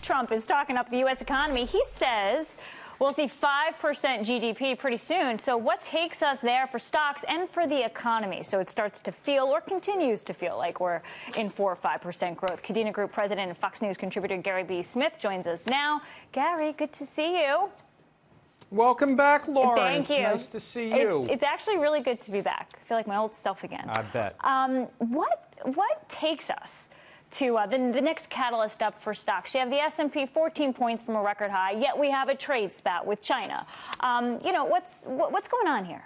Trump is talking up the U.S. economy. He says we'll see 5% GDP pretty soon. So what takes us there for stocks and for the economy? So it starts to feel or continues to feel like we're in 4 or 5% growth. Kadena Group president and Fox News contributor Gary B. Smith joins us now. Gary, good to see you. Welcome back, Lauren. Thank you. It's nice to see you. It's actually really good to be back. I feel like my old self again. I bet. What takes us to the next catalyst up for stocks? You have the S&P 14 points from a record high, yet we have a trade spat with China. What's going on here?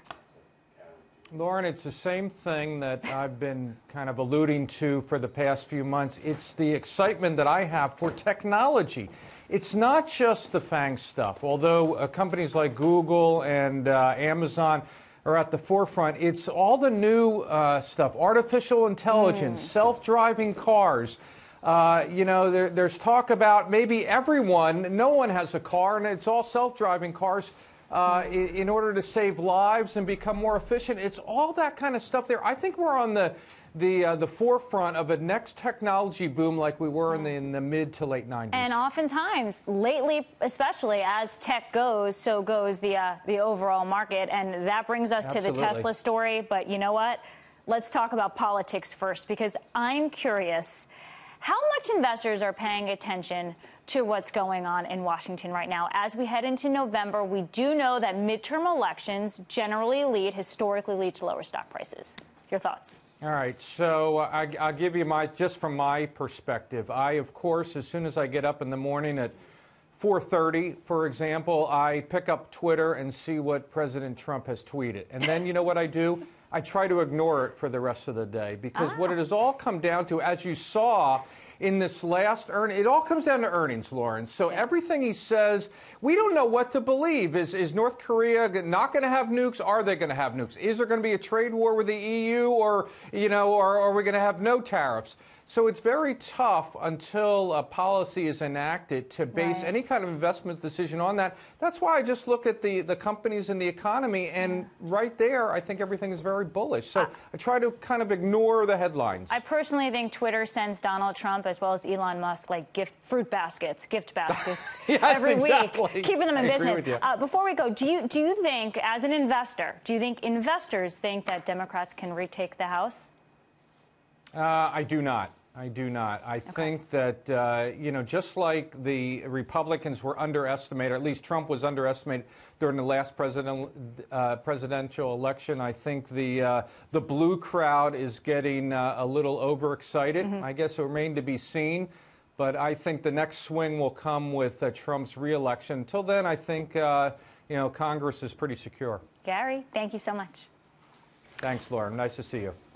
Lauren, it's the same thing that I've been kind of alluding to for the past few months. It's the excitement that I have for technology. It's not just the FANG stuff, although companies like Google and Amazon are at the forefront. It's all the new stuff, artificial intelligence, self-driving cars. There's talk about maybe no one has a car, and it's all self-driving cars. In order to save lives and become more efficient. It's all that kind of stuff there. I think we're on the forefront of a next technology boom like we were in the mid to late 90s. And oftentimes, lately, especially as tech goes, so goes the overall market. And that brings us to the Tesla story. But you know what? Let's talk about politics first, because I'm curious how much investors are paying attention to what's going on in Washington right now. As we head into November, we do know that midterm elections historically lead to lower stock prices. Your thoughts? All right, so I'll give you just from my perspective. Of course, as soon as I get up in the morning at 4:30, for example, I pick up Twitter and see what President Trump has tweeted. And then you know what I do? I try to ignore it for the rest of the day, because what it has all come down to, as you saw in this last it all comes down to earnings, Lauren. So everything he says, we don't know what to believe. Is North Korea not going to have nukes? Are they going to have nukes? Is there going to be a trade war with the EU, or are we going to have no tariffs? So it's very tough until a policy is enacted to base any kind of investment decision on that. That's why I just look at the companies in the economy, and right there, I think everything is very bullish. So I try to kind of ignore the headlines. I personally think Twitter sends Donald Trump as well as Elon Musk like gift baskets yes, every exactly. week, keeping them in I business. agree with you. Before we go, do you think, as an investor, investors think that Democrats can retake the House? I do not. I think that, just like the Republicans were underestimated, or at least Trump was underestimated during the last presidential election, I think the blue crowd is getting a little overexcited. I guess it remains to be seen. But I think the next swing will come with Trump's reelection. Until then, I think, Congress is pretty secure. Gary, thank you so much. Thanks, Lauren. Nice to see you.